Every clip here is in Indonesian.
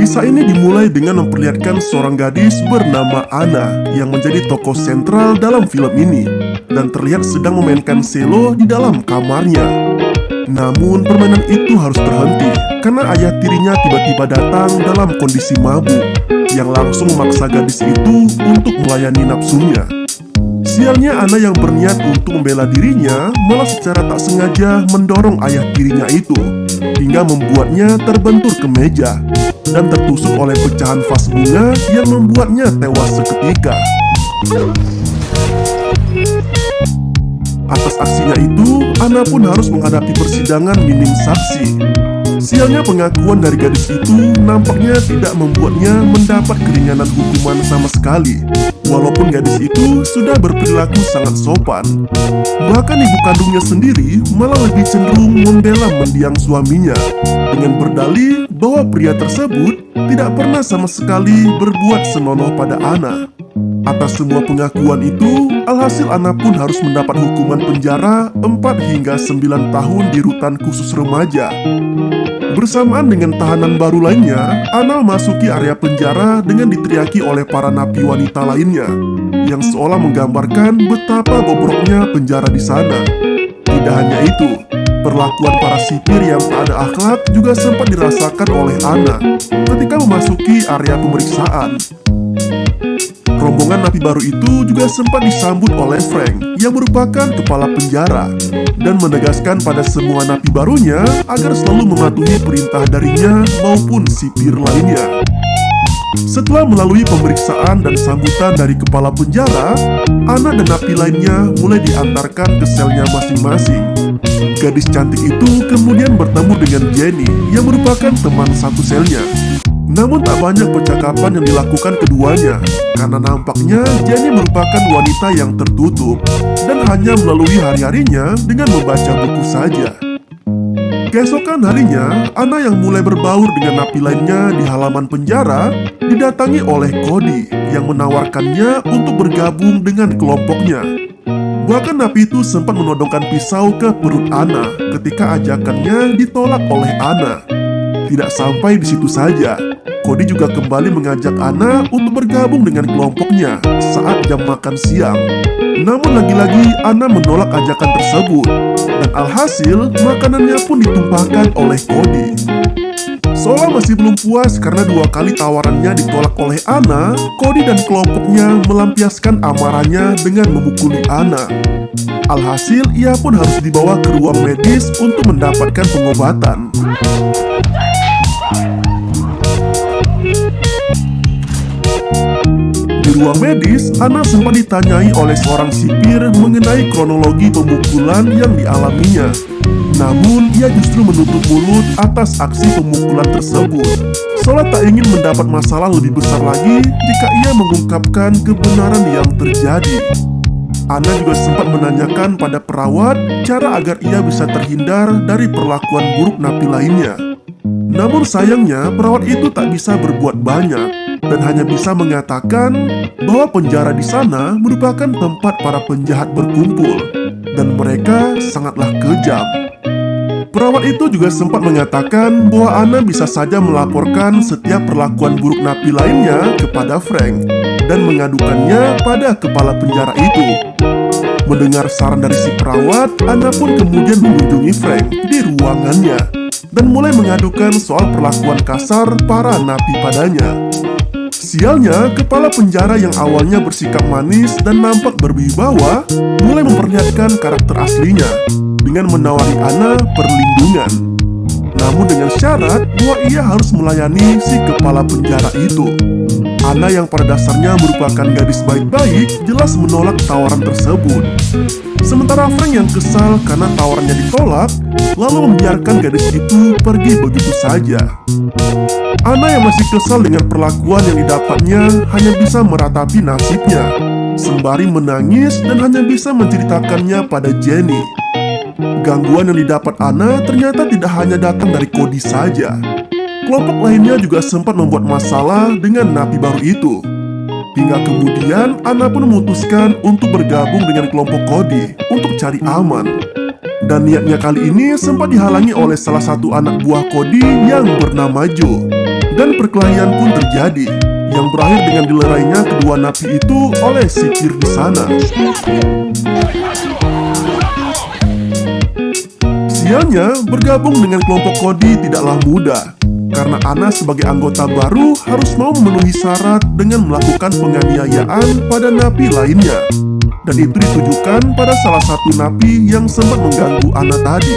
Kisah ini dimulai dengan memperlihatkan seorang gadis bernama Anna yang menjadi tokoh sentral dalam film ini dan terlihat sedang memainkan selo di dalam kamarnya. Namun permainan itu harus berhenti karena ayah tirinya tiba-tiba datang dalam kondisi mabuk yang langsung memaksa gadis itu untuk melayani nafsunya. Sialnya Anna yang berniat untuk membela dirinya malah secara tak sengaja mendorong ayah tirinya itu hingga membuatnya terbentur ke meja dan tertusuk oleh pecahan vas bunga yang membuatnya tewas seketika. Atas aksinya itu, Anna pun harus menghadapi persidangan minim saksi. Sialnya pengakuan dari gadis itu nampaknya tidak membuatnya mendapat keringanan hukuman sama sekali, walaupun gadis itu sudah berperilaku sangat sopan. Bahkan ibu kandungnya sendiri malah lebih cenderung membela mendiang suaminya dengan berdalih bahwa pria tersebut tidak pernah sama sekali berbuat senonoh pada Anna. Atas semua pengakuan itu, alhasil Anna pun harus mendapat hukuman penjara 4 hingga 9 tahun di rutan khusus remaja. Bersamaan dengan tahanan baru lainnya, Anna memasuki area penjara dengan diteriaki oleh para napi wanita lainnya, yang seolah menggambarkan betapa bobroknya penjara di sana. Tidak hanya itu, perlakuan para sipir yang tak ada akhlak juga sempat dirasakan oleh Anna ketika memasuki area pemeriksaan. Rombongan napi baru itu juga sempat disambut oleh Frank yang merupakan kepala penjara dan menegaskan pada semua napi barunya agar selalu mematuhi perintah darinya maupun sipir lainnya. Setelah melalui pemeriksaan dan sambutan dari kepala penjara, Anna dan napi lainnya mulai diantarkan ke selnya masing-masing. Gadis cantik itu kemudian bertemu dengan Jenny yang merupakan teman satu selnya. Namun tak banyak percakapan yang dilakukan keduanya, karena nampaknya Jenny merupakan wanita yang tertutup dan hanya melalui hari-harinya dengan membaca buku saja. Keesokan harinya, Anna yang mulai berbaur dengan napi lainnya di halaman penjara didatangi oleh Cody yang menawarkannya untuk bergabung dengan kelompoknya. Bahkan napi itu sempat menodongkan pisau ke perut Anna ketika ajakannya ditolak oleh Anna. Tidak sampai di situ saja, Cody juga kembali mengajak Anna untuk bergabung dengan kelompoknya saat jam makan siang. Namun lagi-lagi Anna menolak ajakan tersebut, dan alhasil makanannya pun ditumpahkan oleh Cody. Seolah masih belum puas karena 2 kali tawarannya ditolak oleh Anna, Cody dan kelompoknya melampiaskan amarahnya dengan memukuli Anna. Alhasil ia pun harus dibawa ke ruang medis untuk mendapatkan pengobatan. Di ruang medis, Anna sempat ditanyai oleh seorang sipir mengenai kronologi pemukulan yang dialaminya. Namun, ia justru menutup mulut atas aksi pemukulan tersebut, seolah tak ingin mendapat masalah lebih besar lagi jika ia mengungkapkan kebenaran yang terjadi. Anna juga sempat menanyakan pada perawat cara agar ia bisa terhindar dari perlakuan buruk napi lainnya. Namun sayangnya, perawat itu tak bisa berbuat banyak dan hanya bisa mengatakan bahwa penjara di sana merupakan tempat para penjahat berkumpul dan mereka sangatlah kejam. Perawat itu juga sempat mengatakan bahwa Anna bisa saja melaporkan setiap perlakuan buruk napi lainnya kepada Frank dan mengadukannya pada kepala penjara itu. Mendengar saran dari si perawat, Anna pun kemudian mengunjungi Frank di ruangannya dan mulai mengadukan soal perlakuan kasar para napi padanya. Sialnya, kepala penjara yang awalnya bersikap manis dan nampak berwibawa mulai memperlihatkan karakter aslinya dengan menawari Anna perlindungan. Namun dengan syarat bahwa ia harus melayani si kepala penjara itu. Anna yang pada dasarnya merupakan gadis baik-baik jelas menolak tawaran tersebut. Sementara Frank yang kesal karena tawarannya ditolak, lalu membiarkan gadis itu pergi begitu saja. Anna yang masih kesal dengan perlakuan yang didapatnya hanya bisa meratapi nasibnya, sembari menangis dan hanya bisa menceritakannya pada Jenny. Gangguan yang didapat Anna ternyata tidak hanya datang dari Cody saja. Kelompok lainnya juga sempat membuat masalah dengan napi baru itu. Hingga kemudian Anna pun memutuskan untuk bergabung dengan kelompok Cody untuk cari aman. Dan niatnya kali ini sempat dihalangi oleh salah satu anak buah Cody yang bernama Joe. Dan perkelahian pun terjadi, yang berakhir dengan dilerainya kedua napi itu oleh sipir di sana. Sialnya, bergabung dengan kelompok Cody tidaklah mudah, karena Anna sebagai anggota baru harus mau memenuhi syarat dengan melakukan penganiayaan pada napi lainnya. Dan itu ditujukan pada salah satu napi yang sempat mengganggu Anna tadi.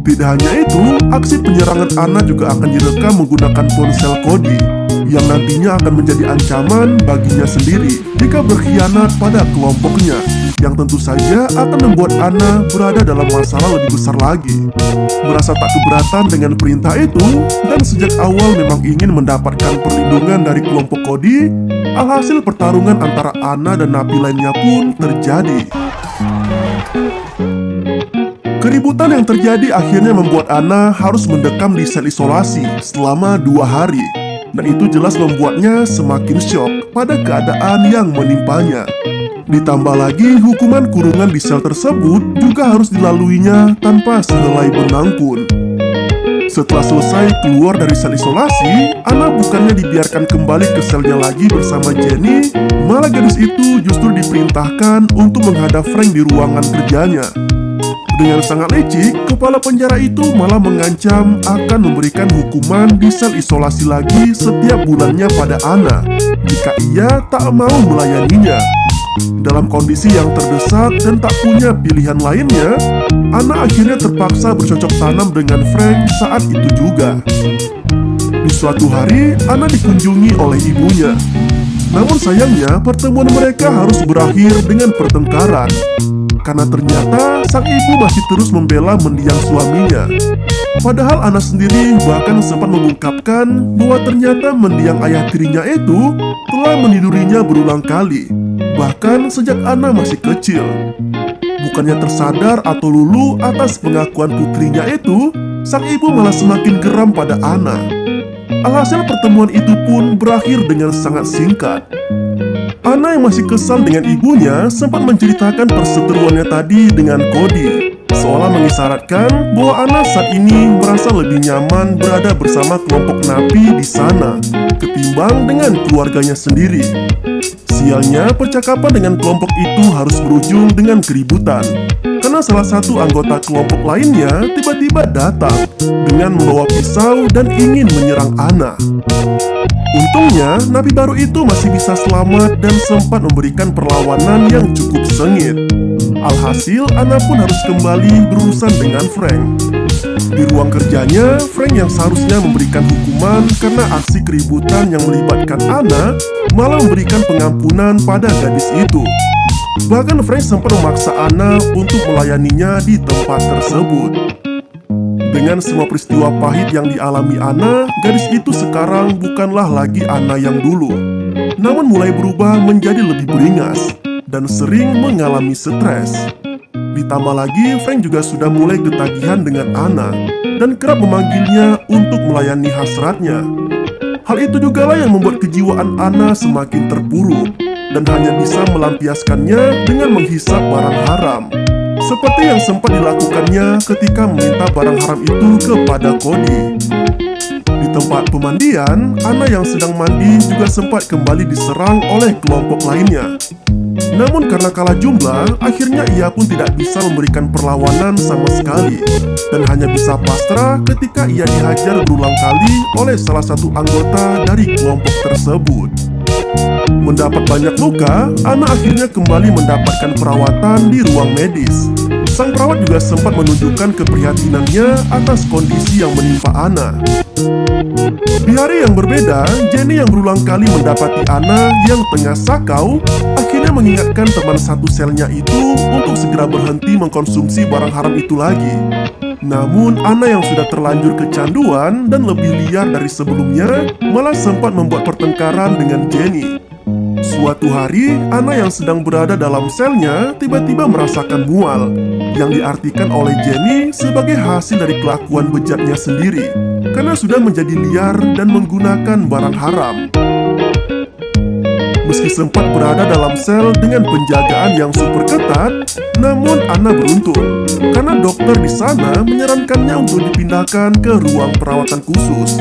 Tidak hanya itu, aksi penyerangan Anna juga akan direkam menggunakan ponsel Cody, yang nantinya akan menjadi ancaman baginya sendiri jika berkhianat pada kelompoknya, yang tentu saja akan membuat Anna berada dalam masalah lebih besar lagi. Merasa tak keberatan dengan perintah itu, dan sejak awal memang ingin mendapatkan perlindungan dari kelompok Cody, alhasil pertarungan antara Anna dan napi lainnya pun terjadi. Keributan yang terjadi akhirnya membuat Anna harus mendekam di sel isolasi selama 2 hari. Dan itu jelas membuatnya semakin syok pada keadaan yang menimpanya. Ditambah lagi hukuman kurungan di sel tersebut juga harus dilaluinya tanpa sehelai benang pun. Setelah selesai keluar dari sel isolasi, Anna bukannya dibiarkan kembali ke selnya lagi bersama Jenny, malah gadis itu justru diperintahkan untuk menghadap Frank di ruangan kerjanya. Dengan sangat licik, kepala penjara itu malah mengancam akan memberikan hukuman di sel isolasi lagi setiap bulannya pada Anna jika ia tak mau melayaninya. Dalam kondisi yang terdesak dan tak punya pilihan lainnya, Anna akhirnya terpaksa bercocok tanam dengan Frank saat itu juga. Di suatu hari, Anna dikunjungi oleh ibunya. Namun sayangnya, pertemuan mereka harus berakhir dengan pertengkaran, karena ternyata sang ibu masih terus membela mendiang suaminya. Padahal Anna sendiri bahkan sempat mengungkapkan bahwa ternyata mendiang ayah tirinya itu telah menidurinya berulang kali, bahkan sejak Anna masih kecil. Bukannya tersadar atau luluh atas pengakuan putrinya itu, sang ibu malah semakin geram pada Anna. Alhasil pertemuan itu pun berakhir dengan sangat singkat. Anna yang masih kesal dengan ibunya sempat menceritakan perseteruannya tadi dengan Cody, seolah mengisyaratkan bahwa Anna saat ini merasa lebih nyaman berada bersama kelompok napi di sana ketimbang dengan keluarganya sendiri. Sialnya, percakapan dengan kelompok itu harus berujung dengan keributan, karena salah satu anggota kelompok lainnya tiba-tiba datang dengan membawa pisau dan ingin menyerang Anna. Untungnya, napi baru itu masih bisa selamat dan sempat memberikan perlawanan yang cukup sengit. Alhasil, Anna pun harus kembali berurusan dengan Frank. Di ruang kerjanya, Frank yang seharusnya memberikan hukuman karena aksi keributan yang melibatkan Anna malah memberikan pengampunan pada gadis itu. Bahkan Frank sempat memaksa Anna untuk melayaninya di tempat tersebut. Dengan semua peristiwa pahit yang dialami Anna, gadis itu sekarang bukanlah lagi Anna yang dulu, namun mulai berubah menjadi lebih beringas dan sering mengalami stres. Ditambah lagi, Frank juga sudah mulai ketagihan dengan Anna dan kerap memanggilnya untuk melayani hasratnya. Hal itu jugalah yang membuat kejiwaan Anna semakin terpuruk dan hanya bisa melampiaskannya dengan menghisap barang haram, seperti yang sempat dilakukannya ketika meminta barang haram itu kepada Cody. Di tempat pemandian, Anna yang sedang mandi juga sempat kembali diserang oleh kelompok lainnya. Namun karena kalah jumlah, akhirnya ia pun tidak bisa memberikan perlawanan sama sekali dan hanya bisa pasrah ketika ia dihajar berulang kali oleh salah satu anggota dari kelompok tersebut. Mendapat banyak luka, Anna akhirnya kembali mendapatkan perawatan di ruang medis. Sang perawat juga sempat menunjukkan keprihatinannya atas kondisi yang menimpa Anna. Di hari yang berbeda, Jenny yang berulang kali mendapati Anna yang tengah sakau akhirnya mengingatkan teman satu selnya itu untuk segera berhenti mengkonsumsi barang haram itu lagi. Namun Anna yang sudah terlanjur kecanduan dan lebih liar dari sebelumnya malah sempat membuat pertengkaran dengan Jenny. Suatu hari, Anna yang sedang berada dalam selnya tiba-tiba merasakan mual, yang diartikan oleh Jenny sebagai hasil dari kelakuan bejatnya sendiri, karena sudah menjadi liar dan menggunakan barang haram. Meski sempat berada dalam sel dengan penjagaan yang super ketat, namun Anna beruntung, karena dokter di sana menyarankannya untuk dipindahkan ke ruang perawatan khusus.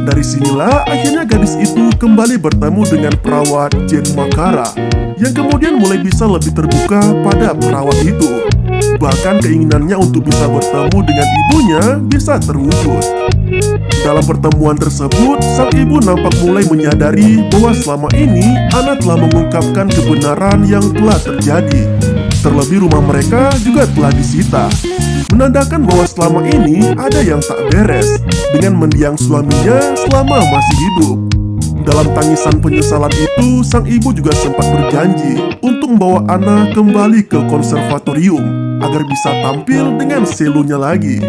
Dari sinilah akhirnya gadis itu kembali bertemu dengan perawat Jane Makara, yang kemudian mulai bisa lebih terbuka pada perawat itu. Bahkan keinginannya untuk bisa bertemu dengan ibunya bisa terwujud. Dalam pertemuan tersebut, sang ibu nampak mulai menyadari bahwa selama ini Anna telah mengungkapkan kebenaran yang telah terjadi. Terlebih rumah mereka juga telah disita, menandakan bahwa selama ini ada yang tak beres dengan mendiang suaminya selama masih hidup. Dalam tangisan penyesalan itu, sang ibu juga sempat berjanji untuk membawa Anna kembali ke konservatorium agar bisa tampil dengan selonya lagi.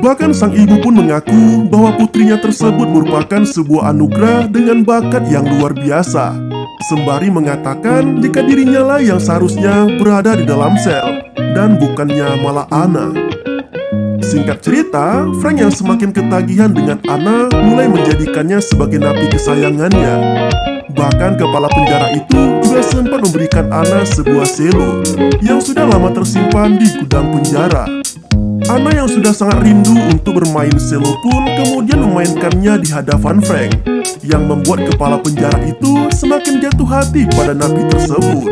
Bahkan sang ibu pun mengaku bahwa putrinya tersebut merupakan sebuah anugerah dengan bakat yang luar biasa, sembari mengatakan jika dirinya lah yang seharusnya berada di dalam sel dan bukannya malah Anna. Singkat cerita, Frank yang semakin ketagihan dengan Anna mulai menjadikannya sebagai napi kesayangannya. Bahkan kepala penjara itu juga sempat memberikan Anna sebuah selo yang sudah lama tersimpan di gudang penjara. Anna yang sudah sangat rindu untuk bermain selo pun kemudian memainkannya di hadapan Frank, yang membuat kepala penjara itu semakin jatuh hati pada napi tersebut.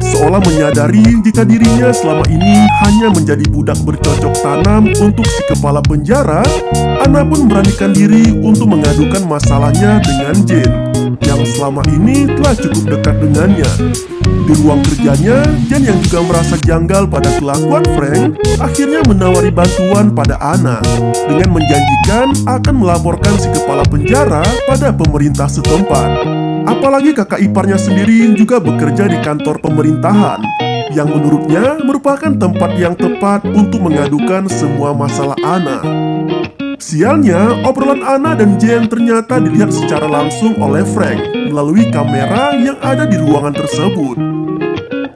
Seolah menyadari jika dirinya selama ini hanya menjadi budak bercocok tanam untuk si kepala penjara, Anna pun beranikan diri untuk mengadukan masalahnya dengan Jane, yang selama ini telah cukup dekat dengannya. Di ruang kerjanya, Jane yang juga merasa janggal pada kelakuan Frank, akhirnya menawari bantuan pada Anna dengan menjanjikan akan melaporkan si kepala penjara pada pemerintah setempat. Apalagi kakak iparnya sendiri juga bekerja di kantor pemerintahan, yang menurutnya merupakan tempat yang tepat untuk mengadukan semua masalah Anna. Sialnya, obrolan Anna dan Jane ternyata dilihat secara langsung oleh Frank melalui kamera yang ada di ruangan tersebut.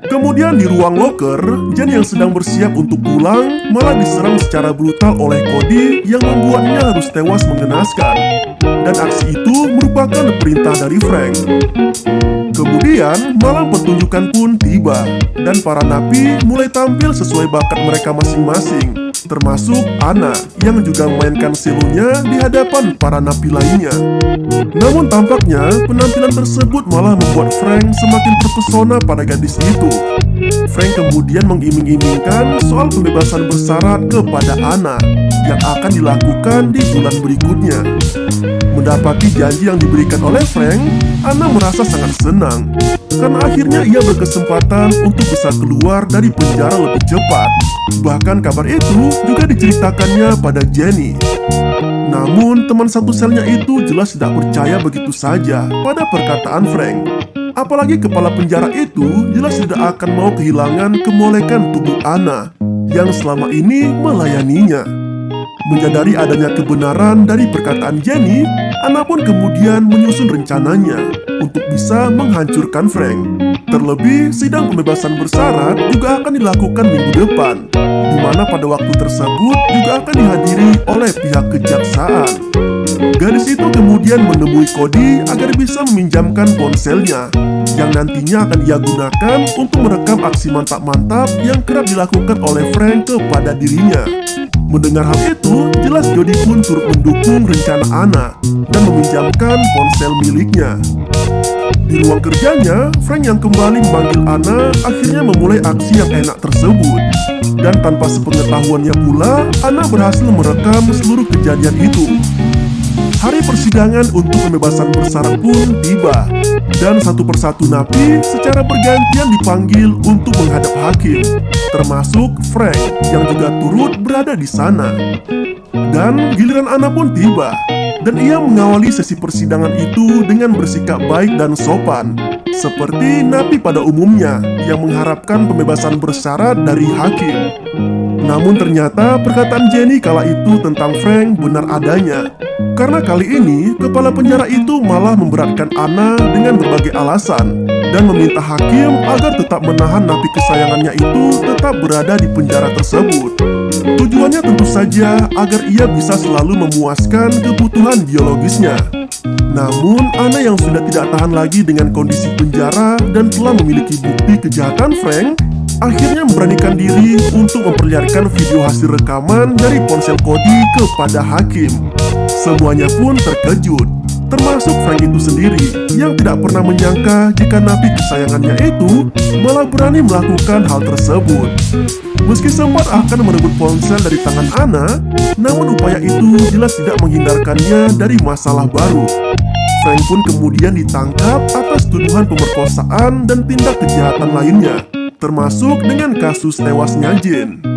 Kemudian di ruang loker, Jane yang sedang bersiap untuk pulang malah diserang secara brutal oleh Cody yang membuatnya harus tewas mengenaskan. Dan aksi itu merupakan perintah dari Frank. Kemudian malam pertunjukan pun tiba, dan para napi mulai tampil sesuai bakat mereka masing-masing, termasuk Anna yang juga memainkan selonya di hadapan para napi lainnya. Namun tampaknya penampilan tersebut malah membuat Frank semakin terpesona pada gadis itu. Frank kemudian mengiming-imingkan soal pembebasan bersyarat kepada Anna yang akan dilakukan di bulan berikutnya. Mendapati janji yang diberikan oleh Frank, Anna merasa sangat senang karena akhirnya ia berkesempatan untuk bisa keluar dari penjara lebih cepat. Bahkan kabar itu juga diceritakannya pada Jenny. Namun teman satu selnya itu jelas tidak percaya begitu saja pada perkataan Frank. Apalagi kepala penjara itu jelas tidak akan mau kehilangan kemolekan tubuh Anna yang selama ini melayaninya. Menyadari adanya kebenaran dari perkataan Jenny, Anna pun kemudian menyusun rencananya untuk bisa menghancurkan Frank. Terlebih, sidang pembebasan bersyarat juga akan dilakukan minggu depan, di mana pada waktu tersebut juga akan dihadiri oleh pihak kejaksaan. Gadis itu kemudian menemui Cody agar bisa meminjamkan ponselnya, yang nantinya akan ia gunakan untuk merekam aksi mantap-mantap yang kerap dilakukan oleh Frank kepada dirinya. Mendengar hal itu, jelas Jody pun turut mendukung rencana Anna dan meminjamkan ponsel miliknya. Di ruang kerjanya, Frank yang kembali memanggil Anna akhirnya memulai aksi yang enak tersebut. Dan tanpa sepengetahuannya pula, Anna berhasil merekam seluruh kejadian itu. Hari persidangan untuk pembebasan bersyarat pun tiba, dan satu persatu napi secara bergantian dipanggil untuk menghadap hakim, termasuk Frank yang juga turut berada di sana. Dan giliran Anna pun tiba, dan ia mengawali sesi persidangan itu dengan bersikap baik dan sopan, seperti napi pada umumnya yang mengharapkan pembebasan bersyarat dari hakim. Namun ternyata perkataan Jenny kala itu tentang Frank benar adanya. Karena kali ini, kepala penjara itu malah memberatkan Anna dengan berbagai alasan dan meminta hakim agar tetap menahan napi kesayangannya itu tetap berada di penjara tersebut. Tujuannya tentu saja agar ia bisa selalu memuaskan kebutuhan biologisnya. Namun, Anna yang sudah tidak tahan lagi dengan kondisi penjara dan telah memiliki bukti kejahatan Frank, akhirnya memberanikan diri untuk memperlihatkan video hasil rekaman dari ponsel Cody kepada hakim. Semuanya pun terkejut, termasuk Frank itu sendiri yang tidak pernah menyangka jika napi kesayangannya itu malah berani melakukan hal tersebut. Meski sempat akan merebut ponsel dari tangan Anna, namun upaya itu jelas tidak menghindarkannya dari masalah baru. Frank pun kemudian ditangkap atas tuduhan pemerkosaan dan tindak kejahatan lainnya, termasuk dengan kasus tewasnya Jane.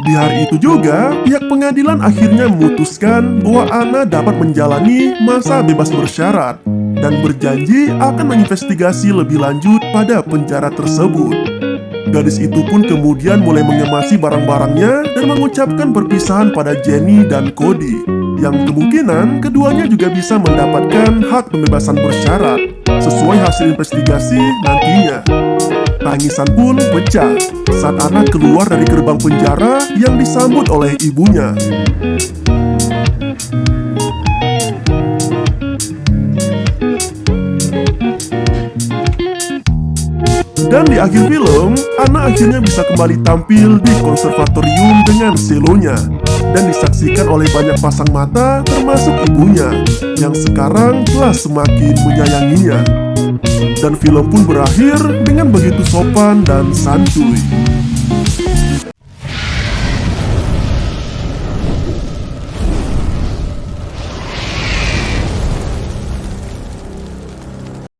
Di hari itu juga, pihak pengadilan akhirnya memutuskan bahwa Anna dapat menjalani masa bebas bersyarat dan berjanji akan menginvestigasi lebih lanjut pada penjara tersebut. Gadis itu pun kemudian mulai mengemasi barang-barangnya dan mengucapkan perpisahan pada Jenny dan Cody, yang kemungkinan keduanya juga bisa mendapatkan hak pembebasan bersyarat sesuai hasil investigasi nantinya. Tangisan pun pecah saat Anna keluar dari gerbang penjara yang disambut oleh ibunya. Dan di akhir film, Anna akhirnya bisa kembali tampil di konservatorium dengan selonya dan disaksikan oleh banyak pasang mata termasuk ibunya yang sekarang telah semakin menyayanginya. Dan film pun berakhir dengan begitu sopan dan santuy.